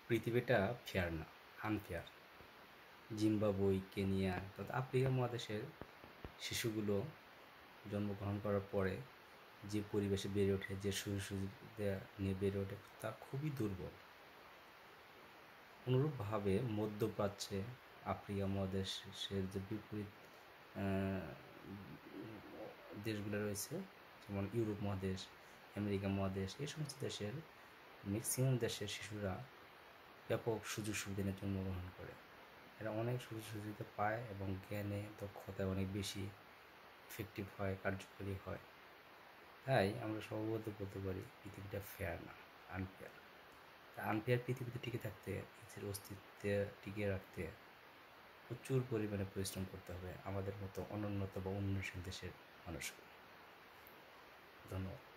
পৃথিবীটা ফেয়ার না, unfair. Zimbabwe, Kenya তথা আফ্রিকা মহাদেশের শিশুগুলো জন্মগ্রহণ করার পরে যে পরিবেশে বেড়ে ওঠে, যে সুযোগ সুবিধা নিয়ে বেড়ে ওঠে, তা খুবই দুর্বল। অনুরূপভাবে মধ্যপ্রাচ্যে আফ্রিকা মহাদেশের যে বিপরীত দেশগুলো রয়েছে, যেমন ইউরোপ মহাদেশ, আমেরিকা মহাদেশ, এই সমস্ত দেশের ম্যাক্সিমাম দেশের শিশুরা ব্যাপক সুযোগ সুবিধা নিয়ে জন্মগ্রহণ করে। এরা অনেক সুযোগ সুবিধা পায় এবং জ্ঞানে দক্ষতায় অনেক বেশি ইফেক্টিভ হয়, কার্যকরী হয়। তাই আমরা সর্ববদ্ধ বলতে পারি পৃথিবীটা ফেয়ার না, আনফেয়ার। আনফেয়ার পৃথিবীতে টিকে থাকতে, নিজের অস্তিত্বে টিকিয়ে রাখতে প্রচুর পরিমাণে পরিশ্রম করতে হবে আমাদের মতো অনুন্নত বা উন্নয়নশীল দেশের মানুষকে। ধন্যবাদ।